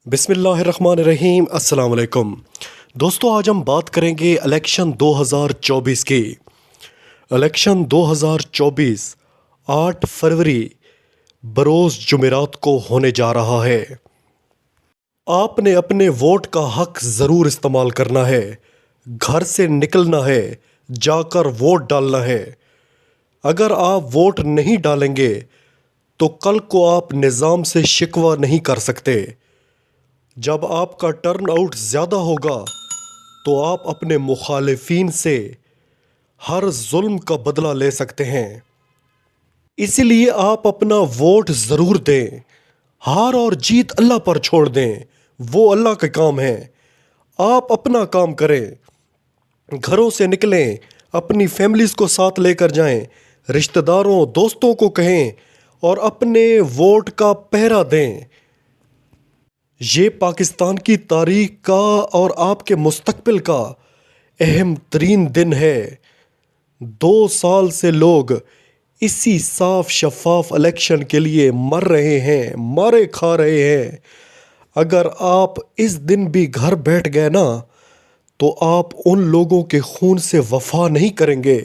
بسم اللہ الرحمن الرحیم۔ السلام علیکم دوستو، آج ہم بات کریں گے الیکشن 2024 کی۔ الیکشن 2024 8 فروری بروز جمعرات کو ہونے جا رہا ہے۔ آپ نے اپنے ووٹ کا حق ضرور استعمال کرنا ہے، گھر سے نکلنا ہے، جا کر ووٹ ڈالنا ہے۔ اگر آپ ووٹ نہیں ڈالیں گے تو کل کو آپ نظام سے شکوہ نہیں کر سکتے۔ جب آپ کا ٹرن آؤٹ زیادہ ہوگا تو آپ اپنے مخالفین سے ہر ظلم کا بدلہ لے سکتے ہیں۔ اسی لیے آپ اپنا ووٹ ضرور دیں۔ ہار اور جیت اللہ پر چھوڑ دیں، وہ اللہ کا کام ہے۔ آپ اپنا کام کریں، گھروں سے نکلیں، اپنی فیملیز کو ساتھ لے کر جائیں، رشتہ داروں دوستوں کو کہیں اور اپنے ووٹ کا پہرا دیں۔ یہ پاکستان کی تاریخ کا اور آپ کے مستقبل کا اہم ترین دن ہے۔ 2 سال سے لوگ اسی صاف شفاف الیکشن کے لیے مر رہے ہیں، مارے کھا رہے ہیں۔ اگر آپ اس دن بھی گھر بیٹھ گئے نا تو آپ ان لوگوں کے خون سے وفا نہیں کریں گے،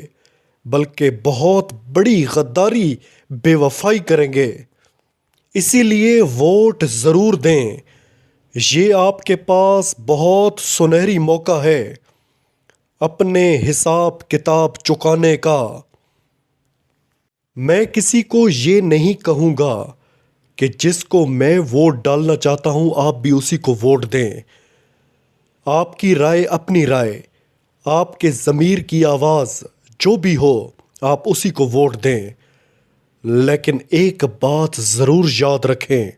بلکہ بہت بڑی غداری، بے وفائی کریں گے۔ اسی لیے ووٹ ضرور دیں۔ یہ آپ کے پاس بہت سنہری موقع ہے اپنے حساب کتاب چکانے کا۔ میں کسی کو یہ نہیں کہوں گا کہ جس کو میں ووٹ ڈالنا چاہتا ہوں آپ بھی اسی کو ووٹ دیں۔ آپ کی رائے اپنی رائے، آپ کے ضمیر کی آواز جو بھی ہو آپ اسی کو ووٹ دیں۔ لیکن ایک بات ضرور یاد رکھیں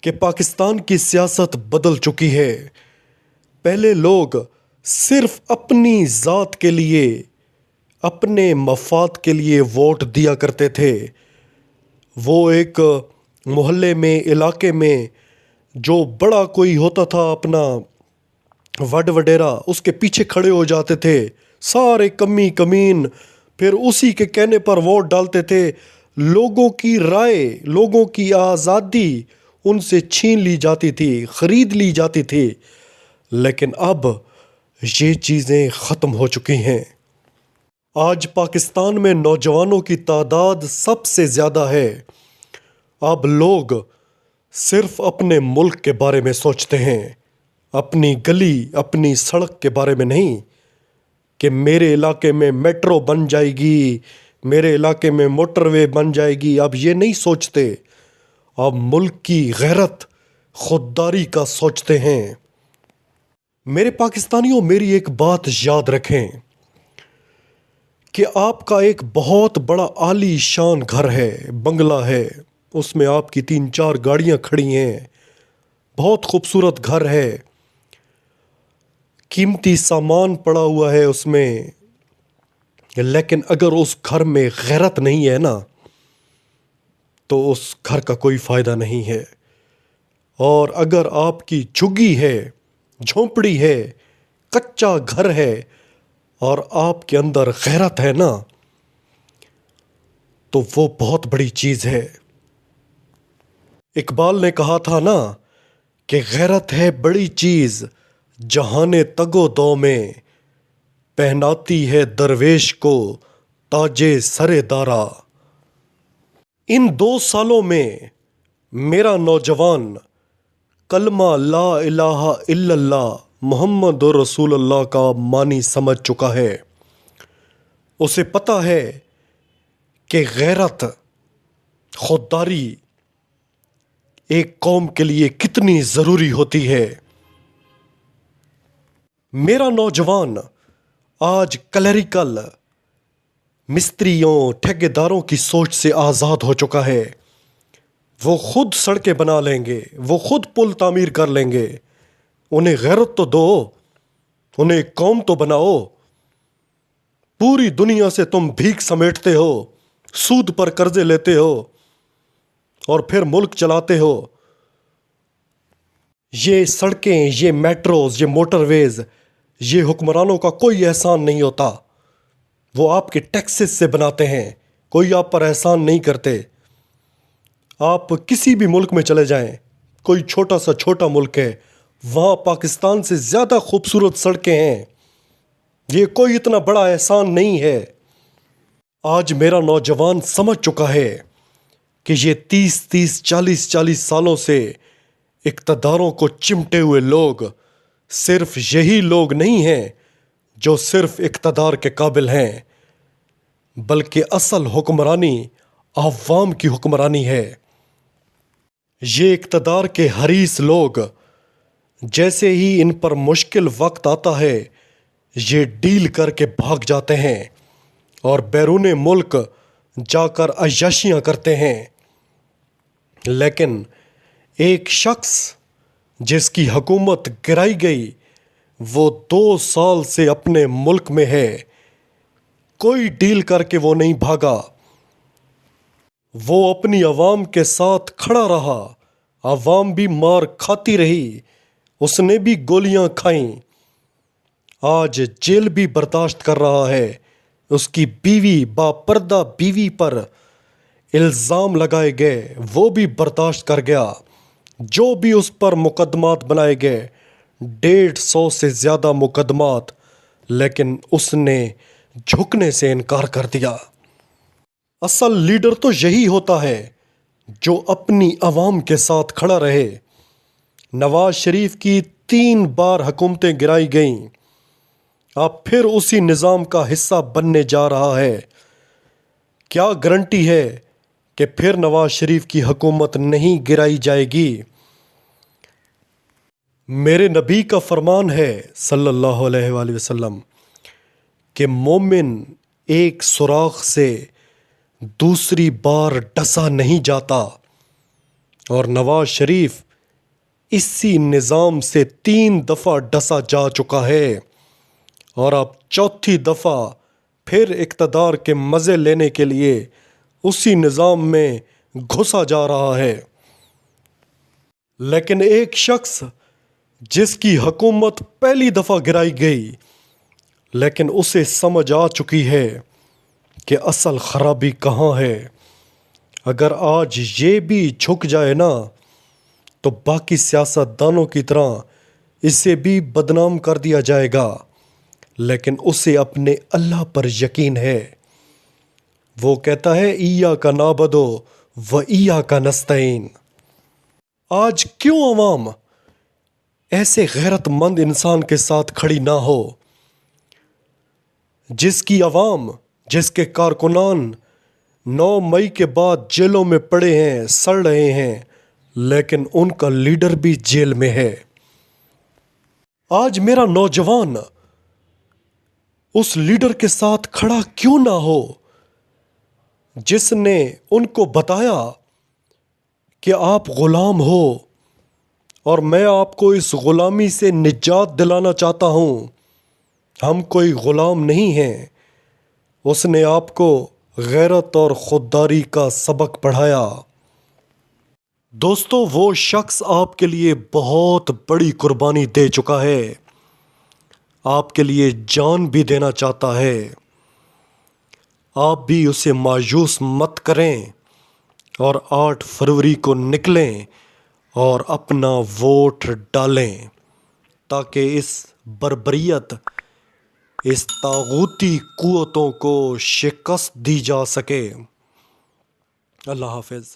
کہ پاکستان کی سیاست بدل چکی ہے۔ پہلے لوگ صرف اپنی ذات کے لیے، اپنے مفاد کے لیے ووٹ دیا کرتے تھے۔ وہ ایک محلے میں، علاقے میں جو بڑا کوئی ہوتا تھا اپنا وڈ وڈیرا، اس کے پیچھے کھڑے ہو جاتے تھے سارے کمی کمین، پھر اسی کے کہنے پر ووٹ ڈالتے تھے۔ لوگوں کی رائے، لوگوں کی آزادی ان سے چھین لی جاتی تھی، خرید لی جاتی تھی۔ لیکن اب یہ چیزیں ختم ہو چکی ہیں۔ آج پاکستان میں نوجوانوں کی تعداد سب سے زیادہ ہے۔ اب لوگ صرف اپنے ملک کے بارے میں سوچتے ہیں، اپنی گلی، اپنی سڑک کے بارے میں نہیں کہ میرے علاقے میں میٹرو بن جائے گی، میرے علاقے میں موٹر وے بن جائے گی۔ اب یہ نہیں سوچتے، اب ملک کی غیرت، خودداری کا سوچتے ہیں۔ میرے پاکستانیوں، میری ایک بات یاد رکھیں کہ آپ کا ایک بہت بڑا عالی شان گھر ہے، بنگلہ ہے، اس میں آپ کی 3-4 گاڑیاں کھڑی ہیں، بہت خوبصورت گھر ہے، قیمتی سامان پڑا ہوا ہے اس میں۔ لیکن اگر اس گھر میں غیرت نہیں ہے نا تو اس گھر کا کوئی فائدہ نہیں ہے۔ اور اگر آپ کی جھگی ہے، جھونپڑی ہے، کچا گھر ہے اور آپ کے اندر غیرت ہے نا تو وہ بہت بڑی چیز ہے۔ اقبال نے کہا تھا نا کہ غیرت ہے بڑی چیز جہان تگ و دو میں، پہناتی ہے درویش کو تاج سر دارا۔ ان 2 سالوں میں میرا نوجوان کلمہ لا الہ الا اللہ محمد رسول اللہ کا معنی سمجھ چکا ہے۔ اسے پتہ ہے کہ غیرت، خودداری ایک قوم کے لیے کتنی ضروری ہوتی ہے۔ میرا نوجوان آج کلیریکل مستریوں، ٹھیکیداروں کی سوچ سے آزاد ہو چکا ہے۔ وہ خود سڑکیں بنا لیں گے، وہ خود پل تعمیر کر لیں گے۔ انہیں غیرت تو دو، انہیں ایک قوم تو بناؤ۔ پوری دنیا سے تم بھیک سمیٹتے ہو، سود پر قرضے لیتے ہو اور پھر ملک چلاتے ہو۔ یہ سڑکیں، یہ میٹروز، یہ موٹر ویز، یہ حکمرانوں کا کوئی احسان نہیں ہوتا۔ وہ آپ کے ٹیکسز سے بناتے ہیں، کوئی آپ پر احسان نہیں کرتے۔ آپ کسی بھی ملک میں چلے جائیں، کوئی چھوٹا سا چھوٹا ملک ہے، وہاں پاکستان سے زیادہ خوبصورت سڑکیں ہیں، یہ کوئی اتنا بڑا احسان نہیں ہے۔ آج میرا نوجوان سمجھ چکا ہے کہ یہ 40 سالوں سے اقتداروں کو چمٹے ہوئے لوگ صرف یہی لوگ نہیں ہیں جو صرف اقتدار کے قابل ہیں، بلکہ اصل حکمرانی عوام کی حکمرانی ہے۔ یہ اقتدار کے حریص لوگ جیسے ہی ان پر مشکل وقت آتا ہے یہ ڈیل کر کے بھاگ جاتے ہیں اور بیرون ملک جا کر عیاشیاں کرتے ہیں، لیکن ایک شخص جس کی حکومت گرائی گئی وہ 2 سال سے اپنے ملک میں ہے، کوئی ڈیل کر کے وہ نہیں بھاگا، وہ اپنی عوام کے ساتھ کھڑا رہا، عوام بھی مار کھاتی رہی، اس نے بھی گولیاں کھائیں، آج جیل بھی برداشت کر رہا ہے، اس کی بیوی باپردہ بیوی پر الزام لگائے گئے وہ بھی برداشت کر گیا، جو بھی اس پر مقدمات بنائے گئے 150 سے زیادہ مقدمات، لیکن اس نے جھکنے سے انکار کر دیا۔ اصل لیڈر تو یہی ہوتا ہے جو اپنی عوام کے ساتھ کھڑا رہے۔ نواز شریف کی 3 بار حکومتیں گرائی گئیں، اب پھر اسی نظام کا حصہ بننے جا رہا ہے۔ کیا گارنٹی ہے کہ پھر نواز شریف کی حکومت نہیں گرائی جائے گی؟ میرے نبی کا فرمان ہے صلی اللہ علیہ وآلہ وسلم کہ مومن ایک سوراخ سے دوسری بار ڈسا نہیں جاتا، اور نواز شریف اسی نظام سے 3 دفعہ ڈسا جا چکا ہے اور اب 4تھی دفعہ پھر اقتدار کے مزے لینے کے لیے اسی نظام میں گھسا جا رہا ہے۔ لیکن ایک شخص جس کی حکومت پہلی دفعہ گرائی گئی لیکن اسے سمجھ آ چکی ہے کہ اصل خرابی کہاں ہے، اگر آج یہ بھی جھک جائے نا تو باقی سیاست دانوں کی طرح اسے بھی بدنام کر دیا جائے گا، لیکن اسے اپنے اللہ پر یقین ہے۔ وہ کہتا ہے ایاک نعبد و ایاک نستعین۔ آج کیوں عوام ایسے غیرت مند انسان کے ساتھ کھڑی نہ ہو جس کی عوام، جس کے کارکنان 9 مئی کے بعد جیلوں میں پڑے ہیں، سڑ رہے ہیں، لیکن ان کا لیڈر بھی جیل میں ہے؟ آج میرا نوجوان اس لیڈر کے ساتھ کھڑا کیوں نہ ہو جس نے ان کو بتایا کہ آپ غلام ہو اور میں آپ کو اس غلامی سے نجات دلانا چاہتا ہوں، ہم کوئی غلام نہیں ہیں۔ اس نے آپ کو غیرت اور خودداری کا سبق پڑھایا۔ دوستو، وہ شخص آپ کے لیے بہت بڑی قربانی دے چکا ہے، آپ کے لیے جان بھی دینا چاہتا ہے، آپ بھی اسے مایوس مت کریں اور 8 فروری کو نکلیں اور اپنا ووٹ ڈالیں تاکہ اس بربریت، اس طاغوتی قوتوں کو شکست دی جا سکے۔ اللہ حافظ۔